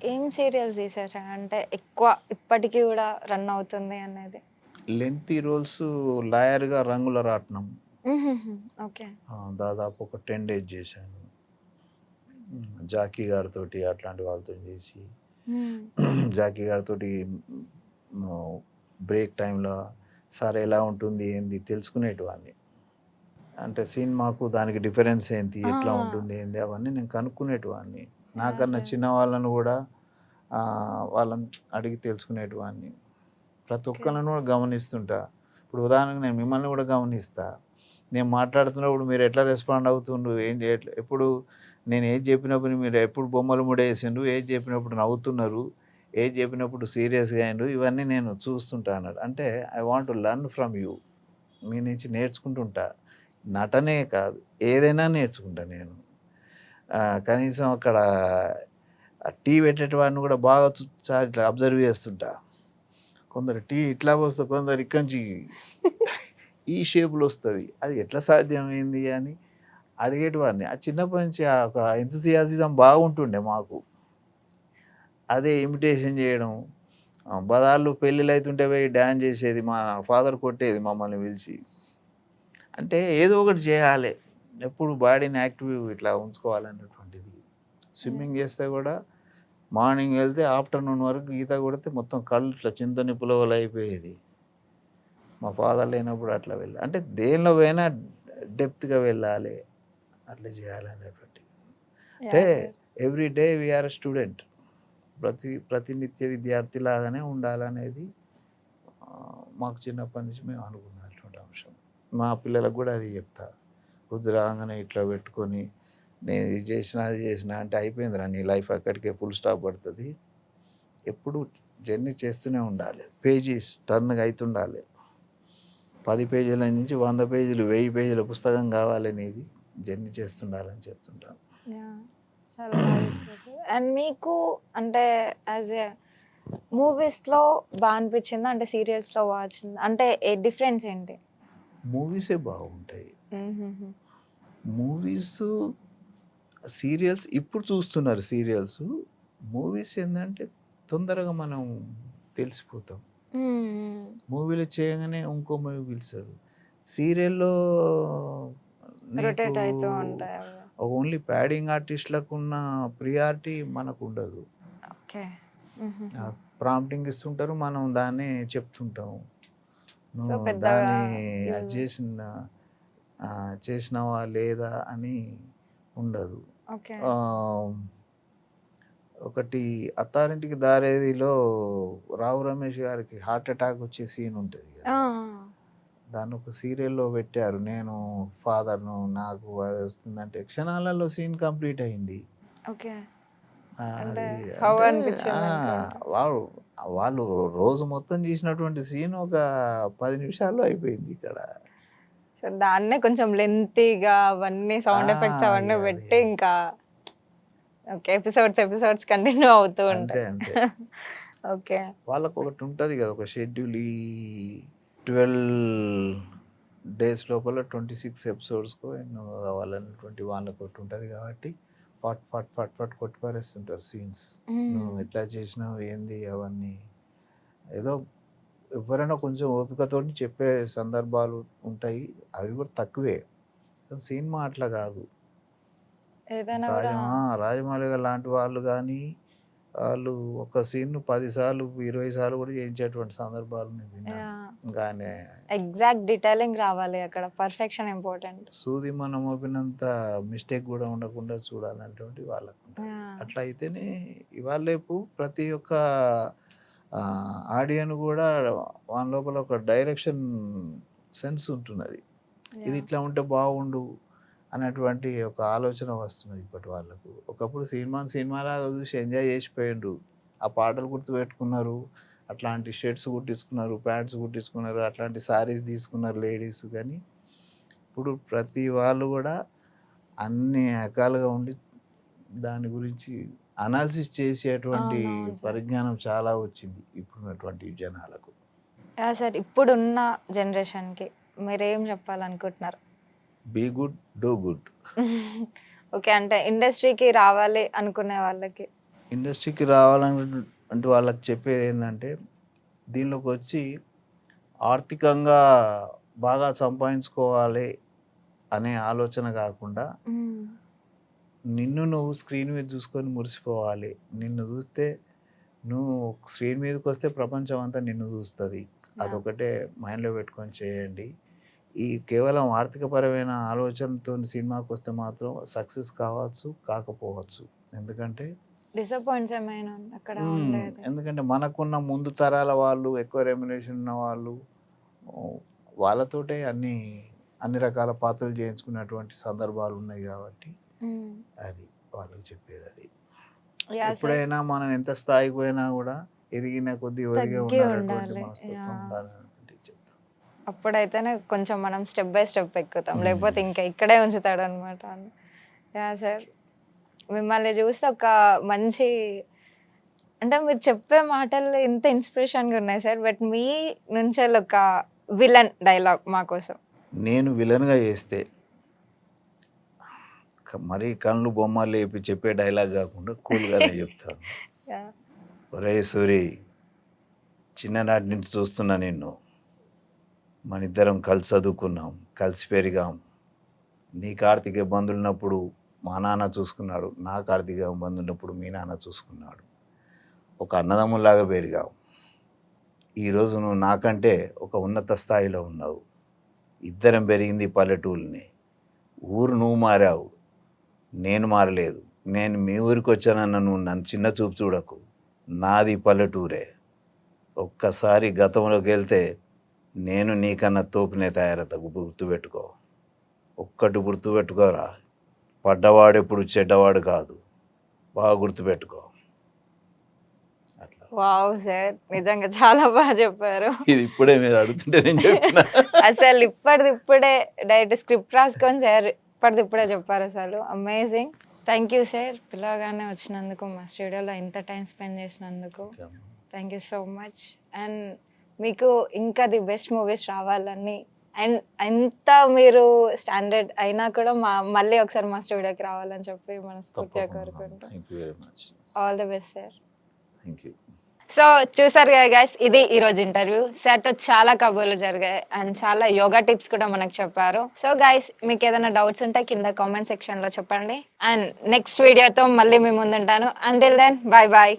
ఏం సీరియల్స్ తీశారు? అంటే ఎక్కువ ఇప్పటికి గూడా రన్ అవుతుంది అనేది? లెంతీ రోల్స్ 'లాయర్‌గా రంగుల రాట్నం' హుహుహు. ఓకే. దాదాపు ఒక 10 డేస్ చేశాను. జాకీ గారితోటి అట్లాంటి వాళ్ళతోని చేసి, హ్మ్. జాకీ గారితోటి హ్మ్, బ్రేక్ టైమ్‌లో సార్ ఎలా ఉంటుంది, ఏంది తెలుసుకునేటివాడిని. అంటే సినిమాకు దానికి డిఫరెన్స్ ఏంటి, ఆ! ఎట్లా ఉంటుంది, ఏంది అవన్నీ నేను కనుక్కునేటివాడిని. యాహ్! నాకన్నా సార్. చిన్న వాళ్ళను గూడా వాళ్ళని అడిగి తెలుసుకునేటివాడిని. ప్రతి ఓకే. ఒక్కళ్ళని కూడా గమనిస్తుంటా. ఇప్పుడు ఉదాహరణకు నేను మిమ్మల్ని కూడా గమనిస్తా. నేను మాట్లాడుతున్నప్పుడు మీరు ఎట్లా రెస్పాండ్ అవుతుండ్రు, ఏం చేయట్లే ఎప్పుడు నేను ఏది చెప్పినప్పుడు మీరు ఎప్పుడు బొమ్మలు ముడేసిండ్రు, ఏది చెప్పినప్పుడు నవ్వుతున్నారు, ఏది చెప్పినప్పుడు సీరియస్‌గా అయిండ్రు, ఇవన్నీ నేను చూస్తుంటా అన్నాడు. అంటే I want to learn from you. మీ నుంచి నేర్చుకుంటుంటా. నటనే కాదు, ఏదైనా నేర్చుకుంటా నేను. కనీసం అక్కడ టీ పెట్టేటవాడిని కూడా బాగా ఇట్లా అబ్జర్వ్ చేస్తుంటా. కొందరు టీ ఇట్లా పోస్తారు, కొందరు ఇక్కడి నుంచి ఈ షేప్‌లో వస్తది. అది ఎట్లా సాధ్యమైంది అని అడిగేటివాడిని. ఆ చిన్నప్పటి నుంచి ఆ ఒక ఎంథూసియాసిజం బాగుంటుండే మాకు. అదే ఇమిటేషన్ చేయడం. బదాళ్ళు పెళ్ళిళ్ళైతుంటే పోయి డాన్స్ చేసేది. మా ఫాదర్ కొట్టేది మమ్మల్ని పిలిచి. అంటే ఏదో ఒకటి చేయాలె. ఎప్పుడు బాడీని యాక్టివ్ ఇట్లా ఉంచుకోవాలనేటువంటిది. యాహ్! స్విమ్మింగ్ చేస్తే కూడా మార్నింగ్ ఎళ్తే ఆఫ్టర్‌నూన్ వరకు ఈత కొడితే మొత్తం కళ్ళు ఇట్లా చింతనిప్పులవలె అయిపోయేది. మా ఫాదర్ లేనప్పుడు అట్లా అంటే దేనిలో పోయినా డెప్త్‌గా వెళ్ళాలి. అట్లా చేయాలనేటువంటి. అంటే yeah! Sir. Every day we are a student. ప్రతి నిత్య విద్యార్థి లాగానే ఉండాలనేది మాకు చిన్నప్పటి నుంచి మేము అనుకున్నటువంటి అంశం. మా పిల్లలకు గూడా అది చెప్తా. పొద్దు రాంగానే ఇట్లా పెట్టుకొని, నేను ఇది చేసినా, అది చేసినా అంటే అయిపోయిందిరా నీ లైఫ్ అక్కడికే ఫుల్ స్టాప్ పడతది. ఎప్పుడు జర్నీ చేస్తూనే ఉండాలి. పేజీస్ టర్న్‌గా అయితుండాలి. 10 పేజీల నుంచి 100 పేజీలు, 1000 పేజీల పుస్తకం కావాలి నీది. జర్నీ చేస్తుండాలని చెప్తుంటాను. యాహ్! చాలా బాగా చెప్పారు సార్. అండ్ మీకు అంటే యాస్ ఎ మూవీస్‌లో అనిపిచ్చిందా? అంటే సీరియల్స్‌లో వాచింది అంటే డిఫరెన్స్ ఏంటి? మూవీసే బాగుంటాయి. హుహుహు. మూవీసు, సీరియల్స్ ఇప్పుడు చూస్తున్నారు సీరియల్సు. మూవీస్ ఏందంటే తొందరగా మనం తెలిసిపోతాం. హ్మ్. హ్మ్. మూవీలో చేయగానే ఇంకో మూవీ పిలుస్తాడు. సీరియల్‌లో నీకు రొటేట్ అయితూ ఉంటాయి అవి. ఓన్లీ ప్యాడింగ్ ఆర్టిస్ట్‌లకున్న ప్రియారిటీ మనకుండదు. ఓకే. హుహుహు. ప్రాంప్టింగ్ ఇస్తుంటారు. మనం దాన్ని చెప్తుంటాం. సో, నువ్వు పెద్దగా దాన్ని అది యూజ్ చేసినావా లేదా అని ఉండదు. ఓకే. ఆహ్, ఒకటి 'అత్తారింటికి దారేదిలో' రావు రమేష్ గారికి హార్ట్ అటాక్ వచ్చే సీన్ ఉంటది ఆ! గదా! ఆ! దాన్ని ఒక సీరియల్‌లో పెట్టారు. నేను ఫాదర్‌ను నాకు అది వస్తుందంటే క్షణాలలో సీన్ కంప్లీట్ అయింది. ఓకే. అంటే అది హౌ అంటే ఆ! అనిపిచ్చిందనుకుంటా. వావ్ వాళ్ళు రోజు మొత్తం చేసినటువంటి సీన్ ఒక 10 నిమిషాల్లో అయిపోయింది ఇక్కడ. సో, దాన్నే కొంచెం లెంతీగా అవన్నీ ఆ! సౌండ్ ఎఫెక్ట్స్ అవన్నీ అది. పెట్టి ఇంకా ఓకే. ఎపిసోడ్స్ కంటిన్యూ అవుతూ అంతే. ఉంటాయి. అంతే. ఓకే. వాళ్ళకొకటి ఉంటది గదా! ఒక షెడ్యూల్ 12 డేస్ లోపల 26 ఎపిసోడ్స్‌కో ఎన్నో కావాలన్నటువంటి వాళ్ళకొకటి ఉంటది గాబట్టి, ఫట్ కొట్టి పారేస్తుంటారు సీన్స్. నువ్వు హ్మ్. ఎట్లా చేసినావు, ఏంది అవన్నీ. ఏదో ఎవ్వరైనా కొంచెం ఓపికతోని చెప్పే సందర్భాలు ఉంటాయి. అవి గూడా తక్కువే. కానీ సినిమా అట్లా గాదు. ఏదైనా గూడా రాజమౌళి గారు లాంటి వాళ్ళు గానీ, వాళ్ళు ఒక సీన్‌ను 10 సార్లు, 20 సార్లు గూడా చేయించేటువంటి సందర్భాలు నేను విన్నాను. యాహ్! ఇంకా ఆయన ఎగ్జాక్ట్ డీటెయిలింగ్ రావాలి అక్కడ. Perfection important. సూది మనం మోపినంత మిస్టేక్ గూడా ఉండకుండా చూడాలనేటువంటిది వాళ్ళకుంటది. యాహ్! అట్లా అయితేనే ఇవాళ రేపు ప్రతి ఒక్క ఆడియన్ గూడా వాని లోపల ఒక డైరెక్షన్ సెన్స్ ఉంటున్నది. ఇది యాహ్! ఇట్లా ఉంటే బాగుండు అనేటువంటి ఒక ఆలోచన వస్తున్నది ఇప్పటి వాళ్ళకు. ఒకప్పుడు సినిమాని సినిమాలాగా చూసి ఎంజాయ్ చేసిపోయిండ్రు. ఆ పాటలు గుర్తుపెట్టుకున్నారు. అట్లాంటి షర్ట్స్ కుట్టించుకున్నారు, ప్యాంట్స్ కుట్టించుకున్నారు, అట్లాంటి సారీస్ తీసుకున్నారు లేడీస్ గానీ, ఇప్పుడు ప్రతి వాళ్ళు గూడా అన్ని రకాలుగా ఉండి దాని గురించి అనాలిసిస్ చేసేటువంటి అవునవును సార్. పరిజ్ఞానం చాలా వచ్చింది ఇప్పుడున్నటువంటి జనాలకు. యాహ్! సార్. ఇప్పుడున్న జనరేషన్‌కి మీరేం చెప్పాలనుకుంటున్నారు? Be good, do good. Okay. అంటే ఇండస్ట్రీకి రావాలి అనుకునే వాళ్ళకి. ఇండస్ట్రీకి రావాలని అంటే వాళ్ళకి చెప్పేది ఏంటంటే దీనిలోకి వచ్చి ఆర్థికంగా బాగా సంపాదించుకోవాలి అనే ఆలోచన కాకుండా హ్మ్. నిన్ను నువ్వు స్క్రీన్ మీద చూసుకొని మురిసిపోవాలి. నిన్ను చూస్తే నువ్వు స్క్రీన్ మీదకి వస్తే ప్రపంచం అంతా నిన్ను చూస్తుంది. యాహ్! అదొకటే మైండ్లో పెట్టుకొని చేయండి. ఈ కేవలం ఆర్థికపరమైన ఆలోచనతో సినిమాకి వస్తే మాత్రం సక్సెస్ కావచ్చు, కాకపోవచ్చు. ఎందుకంటే డిసప్పాయింట్స్ ఏమైనా అక్కడ ఉండేది? ఎందుకంటే మనకున్న ముందు తరాల వాళ్ళు ఎక్కువ రెమ్యునరేషన్ ఉన్న వాళ్ళు వాళ్ళతోటే అన్ని రకాల పాత్రలు చేయించుకున్నటువంటి సందర్భాలు ఉన్నాయి కాబట్టి హ్మ్. అది వాళ్ళకి చెప్పేది అది. యాహ్! సార్. ఎప్పుడైనా మనం ఎంత స్థాయికి పోయినా కూడా ఎదిగిన కొద్దీ ఒదిగే తగ్గి ఉండాలటువంటి ఉండాలి. మనస్తత్వం యాహ్! ఉండాలనుకుంటే చెప్తాం. అప్పుడైతేనే కొంచెం మనం స్టెప్ బై స్టెప్ ఎక్కుతాం. లేకపోతే ఇంకా ఇక్కడే ఉంచుతాడనమాట. యాహ్! సార్. మిమ్మల్ని చూస్తే ఒక మంచి అంటే మీరు చెప్పే మాటలు ఎంత ఇన్స్పిరేషన్‌గా ఉన్నాయి సార్. బట్ మీ నుంచెల్లి ఒక విలన్ డైలాగ్ మా కోసం. నేను విలన్‌గా చేస్తే మరీ కళ్ళు బొమ్మలు లేపి చెప్పే డైలాగ్ కాకుండా కూల్‌గానే చెప్తాను. యాహ్! ఒరేయ్ సూరి, చిన్ననాటి నుంచి చూస్తున్నా నిన్ను. మనిద్దరం కలిసి చదువుకున్నాం, కలిసి పెరిగాం. నీకు ఆర్థిక ఇబ్బందులున్నప్పుడు మా నాన్న చూసుకున్నాడు. నాకు ఆర్థిక ఇబ్బంది ఉన్నప్పుడు మీ నాన్న చూసుకున్నాడు. ఒక అన్నదమ్ముల్లాగా పెరిగాం. ఈరోజు నువ్వు నాకంటే ఒక ఉన్నత స్థాయిలో ఉన్నావు. ఇద్దరం పెరిగింది పల్లెటూళ్ళని. ఊరు నువ్వు మారావు, నేను మారలేదు. నేను మీ ఊరికి వచ్చానన్న నువ్వు నన్ను చిన్న చూపు చూడకు. నాది పల్లెటూరే. ఒక్కసారి గతంలోకి వెళ్తే నేను నీకన్నా తోపునే తయారవుతా, గుర్తుపెట్టుకో. ఒక్కటి గుర్తుపెట్టుకోరా, పడ్డవాడెప్పుడు చెడ్డవాడు కాదు. బాగా గుర్తుపెట్టుకో. అట్లా. వావ్! సార్. నిజంగా చాలా బాగా చెప్పారు. ఇది ఇప్పుడే మీరు అడుగుతుంటే నేను చెప్తున్నా. అసలు ఇప్పటిదిప్పుడే డైరెక్ట్ స్క్రిప్ట్ రాసుకొని సార్ ఇప్పటిదిప్పుడే చెప్పారు అసలు. అమేజింగ్. Thank you sir. పిలవగానే వచ్చినందుకు, మా స్టూడియోలో ఇంత టైం స్పెండ్ చేసినందుకు. Thank you so much. And మీకు ఇంకా ది బెస్ట్ మూవీస్ రావాలని అండ్ ఎంత మీరు స్టాండర్డ్ అయినా కూడా మళ్ళీ ఒకసారి మా స్టూడియోకి రావాలని చెప్పి మనస్ఫూర్తిగా కోరుకుంటాం. Thank you very much. All the best sir. Thank you. So చూసారు కదా గైస్, ఇది ఈరోజు ఇంటర్వ్యూ. సార్తో చాలా కబుర్లు జరిగాయి అండ్ చాలా యోగా టిప్స్ కూడా మనకు చెప్పారు. సో గైస్, మీకు ఏదైనా డౌట్స్ ఉంటే కింద కామెంట్ సెక్షన్లో చెప్పండి. అండ్ నెక్స్ట్ వీడియోతో మళ్ళీ మీ ముందుంటాను. Until then, bye bye.